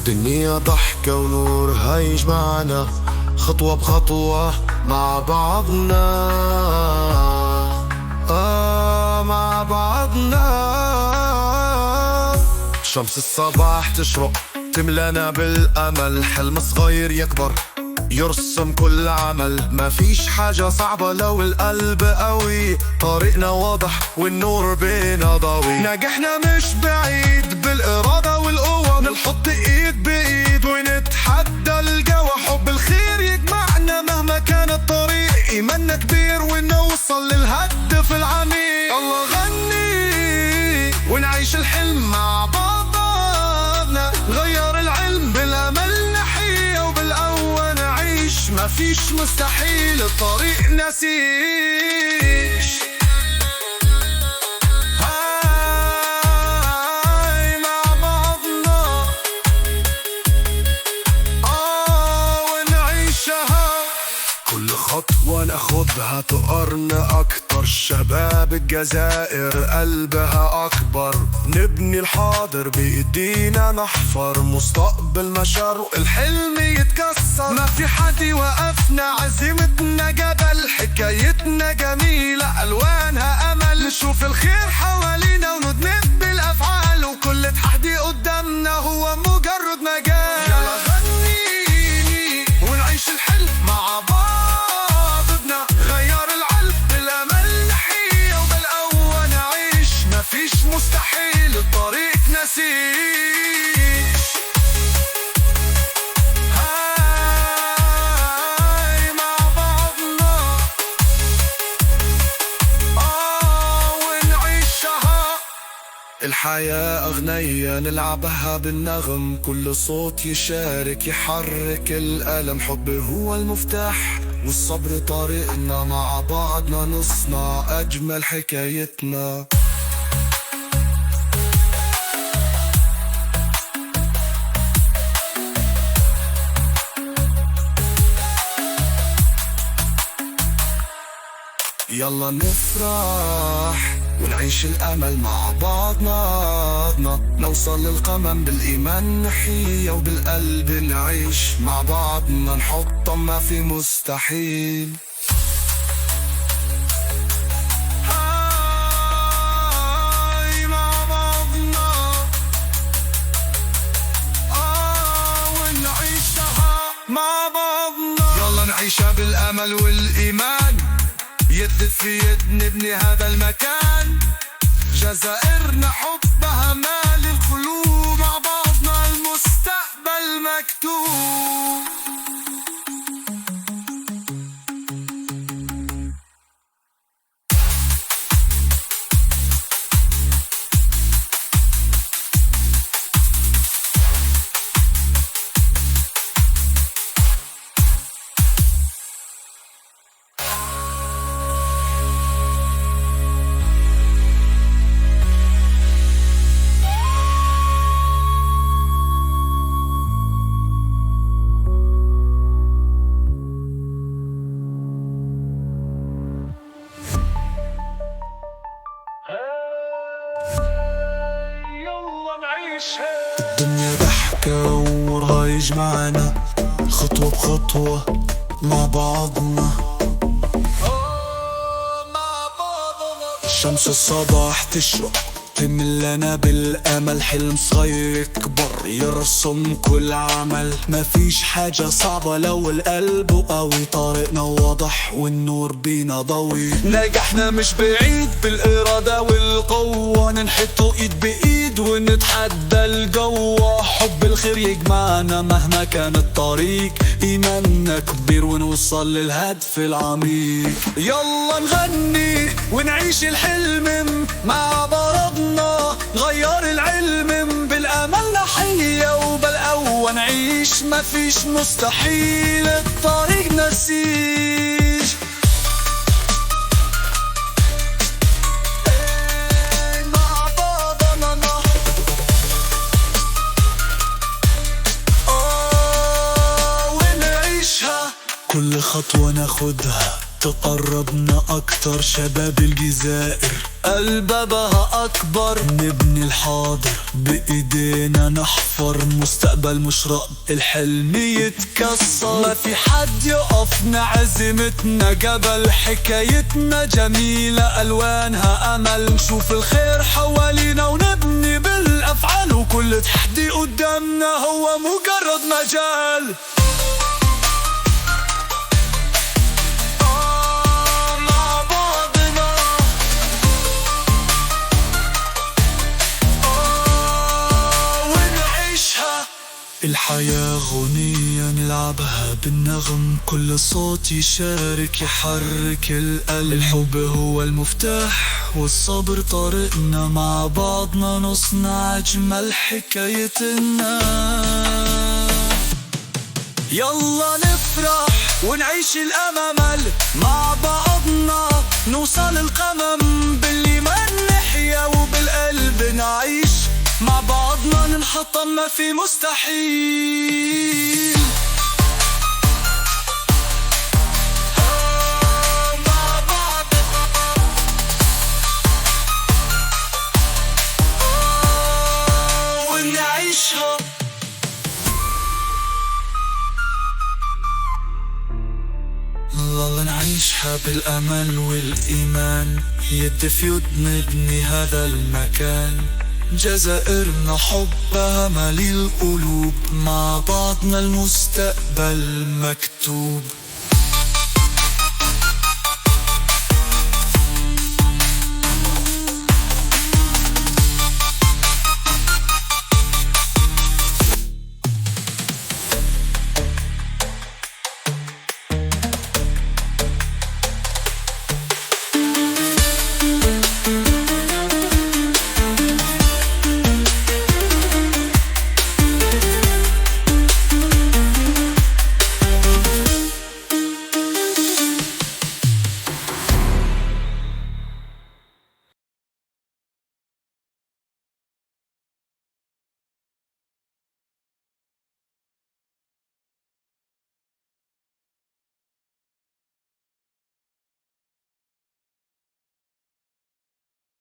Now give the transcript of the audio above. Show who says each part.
Speaker 1: دنيا ضحكة ونور هيجمعنا خطوة بخطوة مع بعضنا. مع بعضنا. شمس الصباح تشرق تملانا بالأمل، حلم صغير يكبر يرسم كل عمل. ما فيش حاجة صعبة لو القلب قوي، طريقنا واضح والنور بينا ضوي. نجحنا مش بعيد بالإرادة والقوة، نحط إيد بإيد ونتحدى الجو. حب الخير يجمعنا مهما كان الطريق، إيماننا كبير ونوصل للهدف العميق. يلا غني ونعيش الحلم مع بعضنا، غير العلم بالأمل نحيا وبالقوة نعيش. مفيش مستحيل الطريق نسيش. هاي مع بعضنا ونعيشها. كل خطوة ناخدها تقرنا أكتر. شباب الجزائر قلبها أكبر، نبني الحاضر بإيدينا نحفر مستقبل مشروق الحلم يتكسر. ما في حد يوقفنا، عزيمتنا جبل، حكايتنا جميلة ألوانها أمل. نشوف الخير حوالينا وندمج بالأفعال، وكل تحدي قدامنا هو مجرد مجال. يلا غني ونعيش الحلم مع بعضنا، غير العلم بالأمل نحيا وبالقوة نعيش. مفيش مستحيل الطريق نسيش. هاي مع بعضنا ونعيشها. الحياة أغنية نلعبها بالنغم، كل صوت يشارك يحرك القلم. حب هو المفتاح والصبر طريقنا، مع بعضنا نصنع أجمل حكايتنا. يلا نفرح ونعيش الأمل مع بعضنا، نوصل للقمم بالإيمان نحيا وبالقلب نعيش. مع بعضنا نحط ما في مستحيل. هاي مع بعضنا ونعيشها مع بعضنا. يلا نعيشها بالأمل والإيمان، يد في يد نبني هذا المكان. جزائرنا حبها مال القلوب، مع بعضنا المستقبل مكتوب. الدنيا ضحكة ونورها يجمعنا خطوة بخطوة مع بعضنا. شمس الصباح تشرق تملنا بالأمل، حلم صغير يكبر يرسم كل عمل. مفيش حاجة صعبة لو القلب قوي، طريقنا واضح والنور بينا ضوي. نجحنا مش بعيد بالإرادة والقوة، ننحطوا إيد بإيد ونتحدى الجو. حب الخير يجمعنا مهما كان الطريق، إيماننا كبير ونوصل للهدف العميق. يلا نغني ونعيش الحلم مع بعضنا، غير العلم بالأمل نحيا وبالقوة نعيش. مفيش مستحيل الطريق نسيج. مع بعضنا ونعيشها. كل خطوة ناخدها
Speaker 2: تقربنا أكتر شباب الجزائر، قلبها بها أكبر، نبني الحاضر بإيدينا، نحفر مستقبل مشرق، الحلم يتكسر، ما في حد يقفنا، عزيمتنا جبل، حكايتنا جميلة ألوانها أمل، نشوف الخير حوالينا ونبني بالأفعال، وكل تحدي قدامنا هو مجرد مجال. الحياة غنية نلعبها بالنغم، كل صوت يشارك يحرك القلب، الحب هو المفتاح والصبر طريقنا، مع بعضنا نصنع أجمل حكايتنا. يلا نفرح ونعيش الأمل مع بعضنا، نوصل القمم بالإيمان نحيا، وبالقلب نعيش مع بعضنا، ننحطم ما في مستحيل. مع بعض ونعيشها. والله نعيشها بالأمل والإيمان، يد في يد نبني هذا المكان، جزائرنا حبها مالي القلوب، مع بعضنا المستقبل مكتوب.